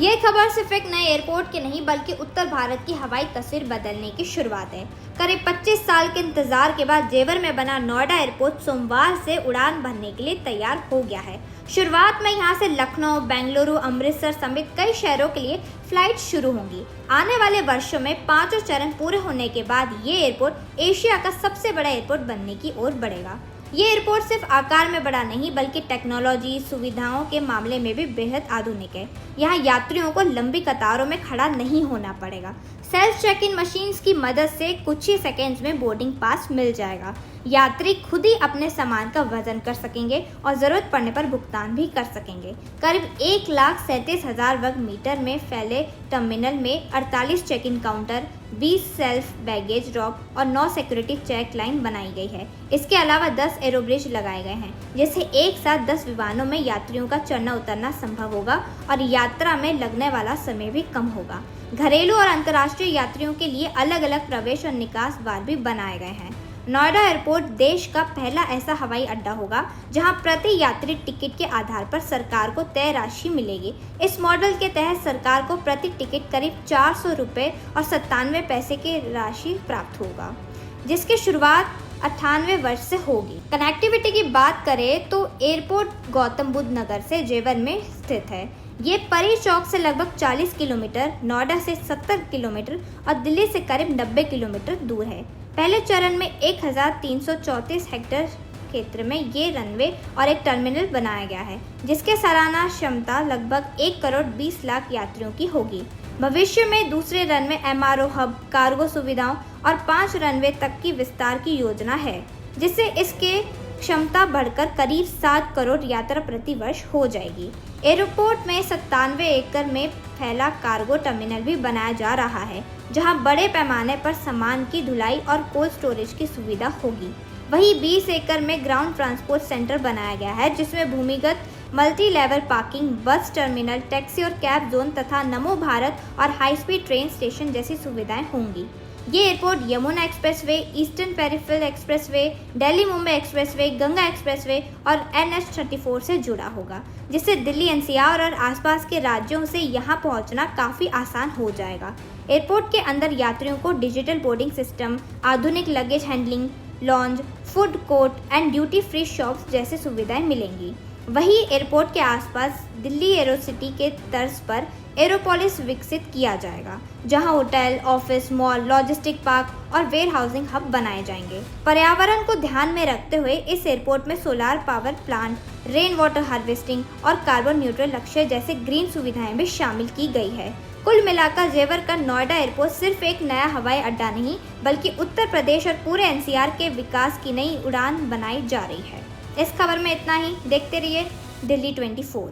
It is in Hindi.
ये खबर सिर्फ एक नए एयरपोर्ट की नहीं बल्कि उत्तर भारत की हवाई तस्वीर बदलने की शुरुआत है। करीब 25 साल के इंतजार के बाद जेवर में बना नोएडा एयरपोर्ट सोमवार से उड़ान भरने के लिए तैयार हो गया है। शुरुआत में यहां से लखनऊ, बेंगलुरु, अमृतसर समेत कई शहरों के लिए फ्लाइट शुरू होंगी। आने वाले वर्षों में पांचों चरण पूरे होने के बाद ये एयरपोर्ट एशिया का सबसे बड़ा एयरपोर्ट बनने की ओर बढ़ेगा। ये एयरपोर्ट सिर्फ आकार में बड़ा नहीं बल्कि टेक्नोलॉजी, सुविधाओं के मामले में भी बेहद आधुनिक है। यहाँ यात्रियों को लंबी कतारों में खड़ा नहीं होना पड़ेगा। सेल्फ चेक इन मशीन्स की मदद से कुछ ही सेकेंड्स में बोर्डिंग पास मिल जाएगा। यात्री खुद ही अपने सामान का वजन कर सकेंगे और ज़रूरत पड़ने पर भुगतान भी कर सकेंगे। करीब 1,37,000 वर्ग मीटर में फैले टर्मिनल में 48 check in counter, 20 self baggage drop और 9 सिक्योरिटी चेक लाइन बनाई गई है। इसके अलावा 10 एरोब्रिज लगाए गए हैं, जिससे एक साथ 10 विमानों में यात्रियों का चढ़ना उतरना संभव होगा और यात्रा में लगने वाला समय भी कम होगा। घरेलू और अंतर्राष्ट्रीय यात्रियों के लिए अलग अलग प्रवेश और निकास द्वार भी बनाए गए हैं। नोएडा एयरपोर्ट देश का पहला ऐसा हवाई अड्डा होगा जहां प्रति यात्री टिकट के आधार पर सरकार को तय राशि मिलेगी। इस मॉडल के तहत सरकार को प्रति टिकट करीब 400 रुपये और 97 पैसे की राशि प्राप्त होगा, जिसकी शुरुआत 98 वर्ष से होगी। कनेक्टिविटी की बात करें तो एयरपोर्ट गौतम बुद्ध नगर से जेवर में स्थित है। ये परी चौक से लगभग 40 किलोमीटर, नोएडा से 70 किलोमीटर और दिल्ली से करीब 90 किलोमीटर दूर है। पहले चरण में 1,334 हेक्टेयर क्षेत्र में ये रनवे और एक टर्मिनल बनाया गया है, जिसके सालाना क्षमता लगभग 1 करोड़ 20 लाख यात्रियों की होगी। भविष्य में दूसरे रनवे एमआरओ हब, कार्गो सुविधाओं और 5 रनवे तक की विस्तार की योजना है, जिससे इसके क्षमता बढ़कर करीब 7 करोड़ यात्रा प्रति वर्ष हो जाएगी। एयरपोर्ट में 97 एकड़ में फैला कार्गो टर्मिनल भी बनाया जा रहा है, जहां बड़े पैमाने पर सामान की ढुलाई और कोल्ड स्टोरेज की सुविधा होगी। वहीं 20 एकड़ में ग्राउंड ट्रांसपोर्ट सेंटर बनाया गया है, जिसमें भूमिगत multi level parking, bus terminal, taxi और कैब जोन तथा नमो भारत और हाई स्पीड ट्रेन स्टेशन जैसी सुविधाएं होंगी। ये airport Yamuna expressway, eastern peripheral expressway, Delhi Mumbai expressway, Ganga expressway और NH-34 से जुड़ा होगा, जिससे दिल्ली NCR और आसपास के राज्यों से यहाँ पहुँचना काफ़ी आसान हो जाएगा। एयरपोर्ट के अंदर यात्रियों को डिजिटल बोर्डिंग सिस्टम, आधुनिक luggage handling, lounge, food court and duty free shops जैसी सुविधाएं मिलेंगी। वहीं एयरपोर्ट के आसपास दिल्ली एरोसिटी के तर्ज पर एरोपोलिस विकसित किया जाएगा, जहां hotel, office, mall, logistic park और वेयर हाउसिंग हब बनाए जाएंगे। पर्यावरण को ध्यान में रखते हुए इस एयरपोर्ट में solar power plant, rain water harvesting और कार्बन न्यूट्रल लक्ष्य जैसे ग्रीन सुविधाएं भी शामिल की गई है। कुल मिलाकर जेवर का नोएडा एयरपोर्ट सिर्फ एक नया हवाई अड्डा नहीं बल्कि उत्तर प्रदेश और पूरे NCR के विकास की नई उड़ान बनाई जा रही है। इस खबर में इतना ही। देखते रहिए दिल्ली 24।